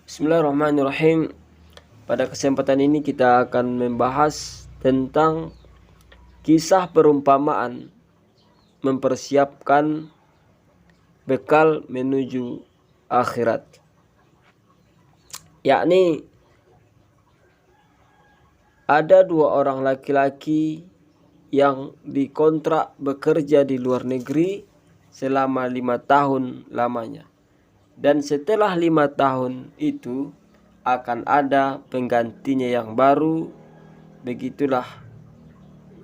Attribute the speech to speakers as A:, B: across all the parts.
A: Bismillahirrahmanirrahim. Pada kesempatan ini kita akan membahas tentang kisah perumpamaan mempersiapkan bekal menuju akhirat. Yakni ada dua orang laki-laki yang dikontrak bekerja di luar negeri selama 5 tahun lamanya. Dan setelah 5 tahun itu akan ada penggantinya yang baru. Begitulah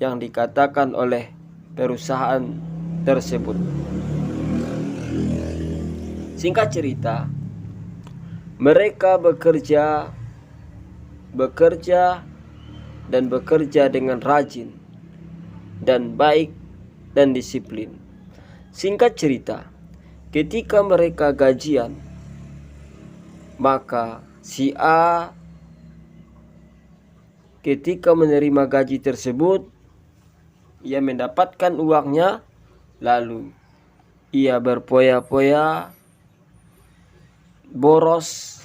A: yang dikatakan oleh perusahaan tersebut. Singkat cerita, mereka bekerja dengan rajin dan baik dan disiplin. Singkat cerita, ketika mereka gajian, maka si A ketika menerima gaji tersebut, ia mendapatkan uangnya, lalu ia berpoya-poya, boros,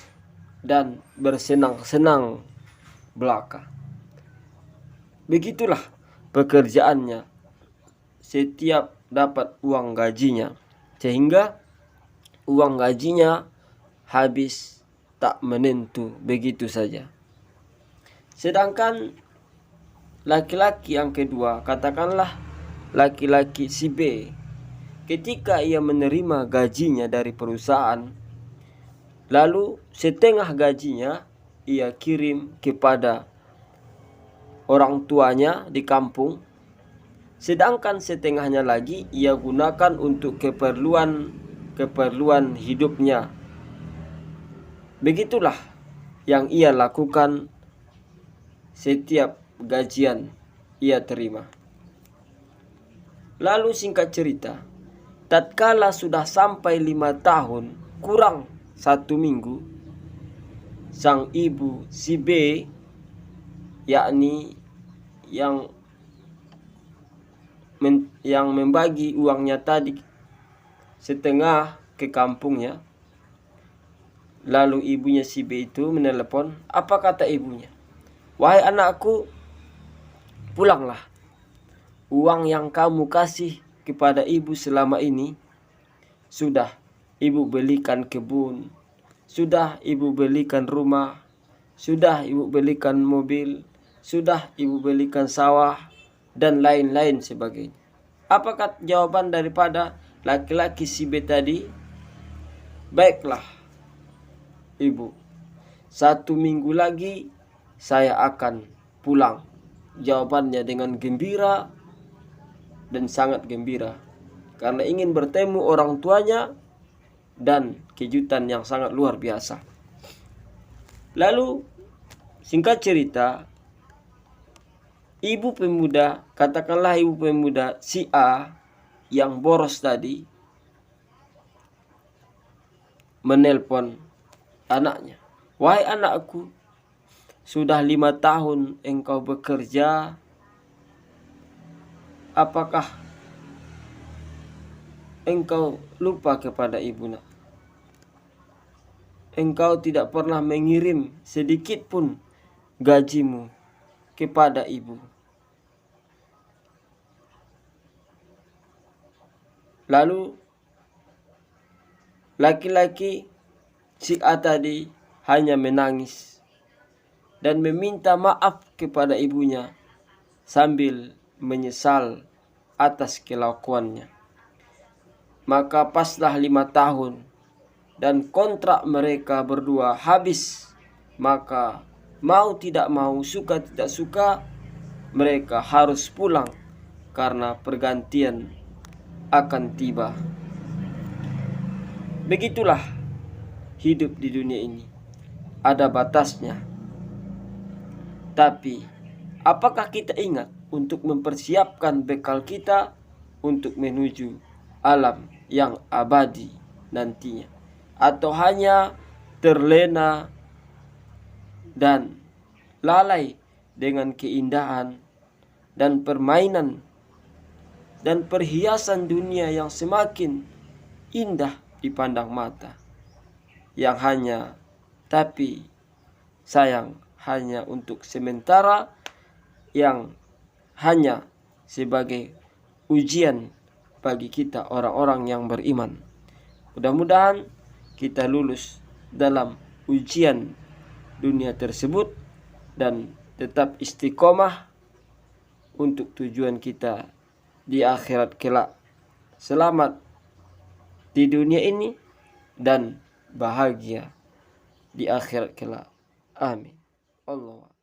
A: dan bersenang-senang belaka. Begitulah pekerjaannya setiap dapat uang gajinya, sehingga uang gajinya habis tak menentu begitu saja. Sedangkan laki-laki yang kedua, katakanlah laki-laki si B, ketika ia menerima gajinya dari perusahaan, lalu setengah gajinya ia kirim kepada orang tuanya di kampung, sedangkan setengahnya lagi ia gunakan untuk keperluan hidupnya. Begitulah yang ia lakukan setiap gajian ia terima. Lalu singkat cerita, tatkala sudah sampai 5 tahun kurang 1 minggu, sang ibu si B, yakni yang membagi uangnya tadi setengah ke kampungnya, lalu ibunya si B itu menelepon. Apa kata ibunya? Wahai anakku, pulanglah. Uang yang kamu kasih kepada ibu selama ini sudah ibu belikan kebun, sudah ibu belikan rumah, sudah ibu belikan mobil, sudah ibu belikan sawah, dan lain-lain sebagainya. Apakah jawaban daripada laki-laki si B tadi? Baiklah ibu, 1 minggu lagi saya akan pulang. Jawabannya dengan gembira dan sangat gembira, karena ingin bertemu orang tuanya, dan kejutan yang sangat luar biasa. Lalu singkat cerita, katakanlah ibu pemuda si A yang boros tadi menelpon anaknya. Wahai anakku, sudah 5 tahun engkau bekerja. Apakah engkau lupa kepada ibu nak? Engkau tidak pernah mengirim sedikit pun gajimu kepada ibu. Lalu laki-laki si A tadi hanya menangis dan meminta maaf kepada ibunya sambil menyesal atas kelakuannya. Maka paslah 5 tahun dan kontrak mereka berdua habis. Maka mau tidak mau, suka tidak suka, mereka harus pulang karena pergantian akan tiba. Begitulah hidup di dunia ini, ada batasnya. Tapi apakah kita ingat untuk mempersiapkan bekal kita untuk menuju alam yang abadi nantinya? Atau hanya terlena dan lalai dengan keindahan dan permainan dan perhiasan dunia yang semakin indah dipandang mata, yang hanya tapi sayang hanya untuk sementara, yang hanya sebagai ujian bagi kita orang-orang yang beriman. Mudah-mudahan kita lulus dalam ujian dunia tersebut dan tetap istiqomah untuk tujuan kita di akhirat kelak. Selamat di dunia ini dan bahagia di akhirat kelak. Amin. Allah.